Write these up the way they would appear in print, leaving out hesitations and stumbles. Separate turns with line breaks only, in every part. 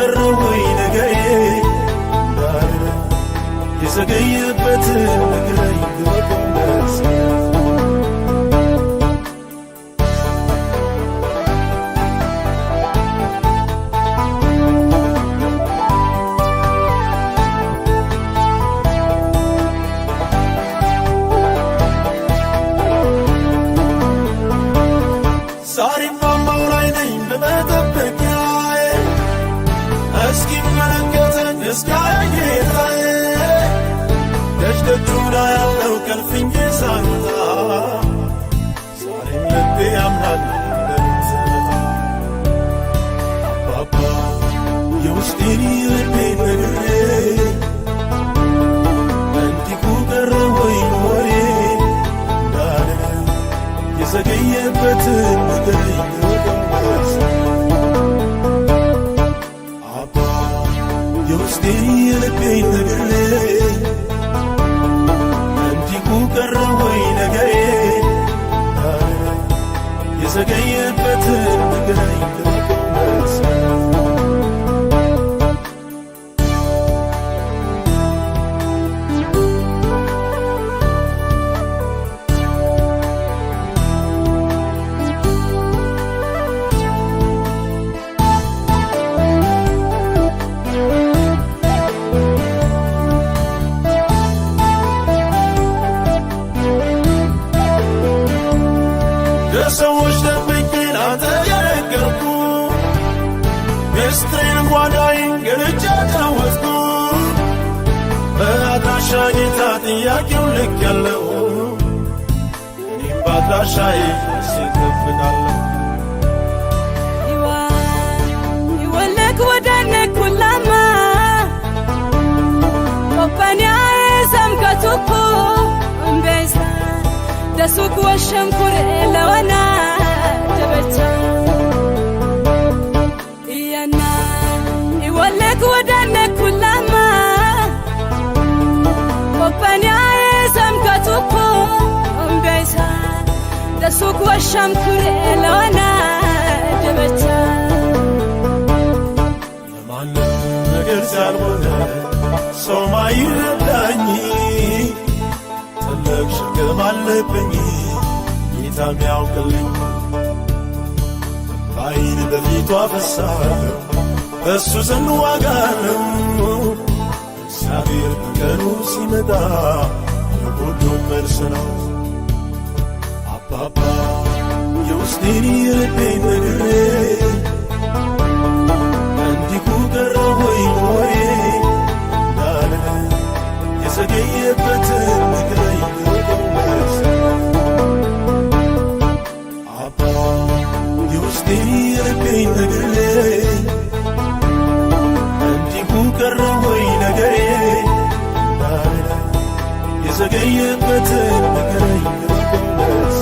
ቀረወይ ነገሬ እንዳለ የዘገየበትን ነገረኝ ግበቆመስ ደጅደጁና ያለው ከልፍኝ ሳይወጣ ዛሬም ልቤ ያምናል እንደምትመጣ አባባ የውስጤን የልቤን ነግሬ እንዲሁ ቀረ ወይ ወሬ እንዳለ የዘገየበትን ንገረኝ ወደመስ አባ የውስጤን የልቤን ነግሬ ቀረ ወይ ነገሬ የዘገየበትን ንገረኝ ግበቆመስ ሰዎች ደብቄ ላንተ የነገርኩ ምስጢሬን ጓዳዬን ገልጬ አጫወትኩ በአድራሻ ጌታ ጥያቄው ልክ ያለው እኔም በአድራሻዬ እጠብቃለሁ
ይወለክ ወዳነክ ኩላማ ቆጳንያዬ ሰምከቱኩ እምቤሳ ደሱክ ወሸምኩር ለወና ደበቻ እያና ይወለክ ወዳነክ ኩላማ ቆጳንያዬ ሰምከቱኩ እምቤሳ ደሱክ ወሸምኩር ለወና ደበቻ
ለማንም ነገር ያልሆነ ሰው ማይረዳኝ ትልቅ ሸክም አለብኝ ጌታም ያውቅልኝ ባይን በፊቱ አፈሳለሁ በእሱ ዘንድ ዋጋ ነው እግዚአብሔር በቀኑ ሲመጣ ለሁሉም መልስ ነው አባባ የውስጤን የልቤን ነግሬ እንዲሁ ቀረ ወይ ወሬ እንዳለ የዘገየበትን ንገረኝ ግበቆመስ አባ የውስጤን የልቤን ነግሬ እንዲሁ ቀረ ወይ ነገሬ እንዳለ የዘገየበትን ንገረኝ ግበቆመስ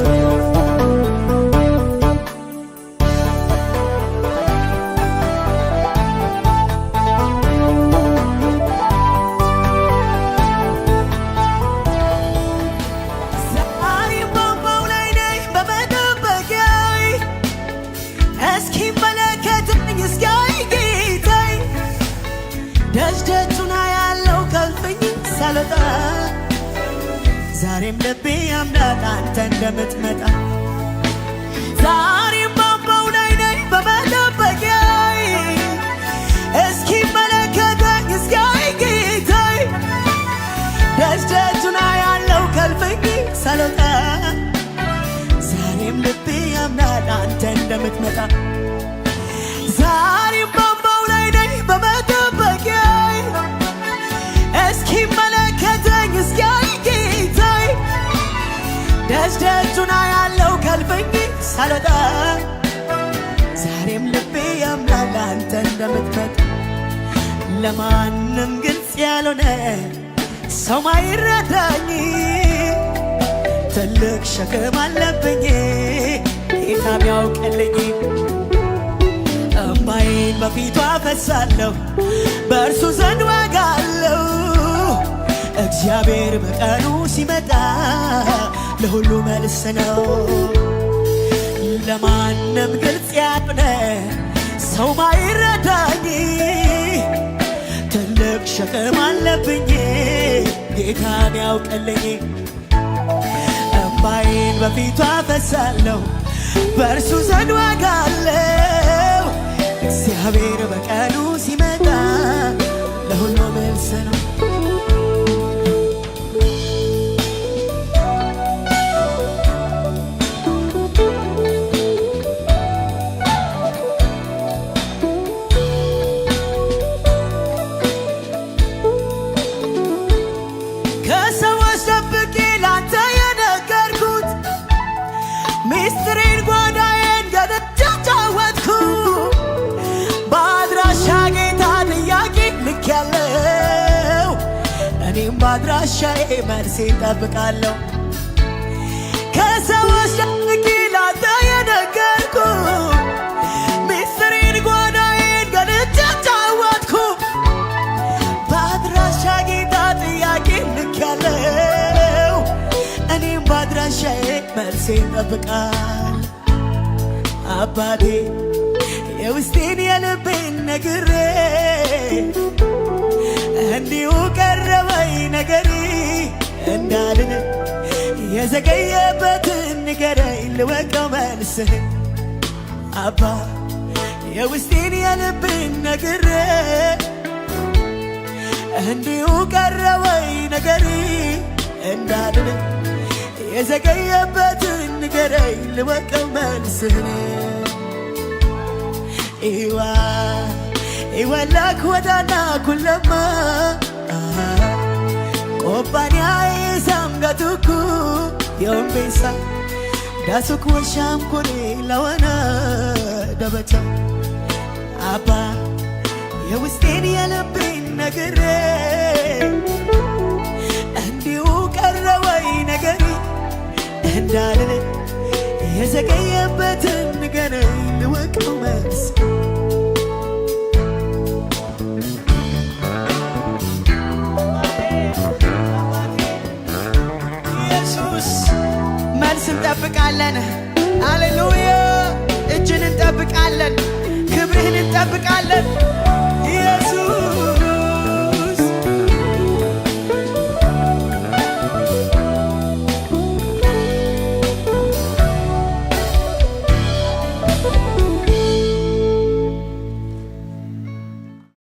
ደጅደጁና ያለው ከልፍኝ ሳልወጣ ዛሬም ልቤ ያምናል አንተ እንደምትመጣ ዛሬም ባምባው ላይ ነኝ በመጠበቂያዬ እስኪመለከተኝ እስኪያይ ጌታዬ ደጅደጁና ያለው ከልፍኝ ሳልወጣ ዛሬም ልቤ ያምናል አንተ እንደምትመጣ ዛሬም ባምባው ላይ ነኝ በመጠበቂያዬ እስኪመለከተኝ እስኪያይ ጌታዬ ደጅደጁና ያለው ከልፍኝ ሳልወጣ ዛሬም ልቤ ያምናል አንተ እንደምትመጣ ለማንም ግልጽ ያልሆነ ሰው ማይረዳኝ ትልቅ ሸክም አለብኝ ጌታም ያውቅልኝ እምባዬን በፊቱ አፈሳለሁ በእርሱ ዘንድ ዋጋ አለው እግዚአብሔር በቀኑ ሲመጣ ለሁሉ መልስ ነው ለማንም ግልጽ ያልሆነ ሰው ማይረዳኝ ሸክም አለብኝ ጌታን ያውቅልኝ። እምባዬን በፊቱ አፈሳለሁ በእርሱ ዘንድ ዋጋ አለው። እግዚአብሔር በቀኑ ሲመጣ ለሁሉ መልስ ነው። ከሰዎች ደብቄ ላንተ የነገርኩት ሚስጥሬን ጓዳዬን ገልጬ ጫወትኩ። በአድራሻ ጌታ ጥያቄ ልኬያለሁ። እኔም በአድራሻዬ መልሴን እጠብቃለሁ። ከሰዎች ደብቄ ላንተ የነገርኩት ሚስጥሬን ጓዳዬን ገልጬ ጫወትኩ። በአድራሻ ጌታ ጥያቄ ልኬያለሁ። እኔም በአድራሻዬ መልሴን እጠብቃለሁ። አባቴ የውስጤን የልቤን ነግሬ እንዲሁ ቀረበኝ ነገሪ እንዳልን የዘገየበትን ንገረኝ ልወቀው መልስህን። አባ የውስጤን የልቤን ነግሬ እንዲሁ ቀረበኝ ነገሪ እንዳልን የዘገየበትን ንገረኝ ልወቀው መልስህን። ኢወላክ ወዳና ኩለማ ቆባንያዬ ሳምጋቱኩ የወንቤሳ ዳሱክ ወሻም ኩኔ ለወና ደበቻ አባ የውስጤን የልቤን ነግሬ እንዲሁ ቀረበኝ ነገሪ እንዳልን የዘገየበትን ንገረኝ ልወቀው መልስ። ኢየሱስ መልስ እንጠብቃለን። ሃሌሉያ እጅን እንጠብቃለን፣ ክብርህን እንጠብቃለን።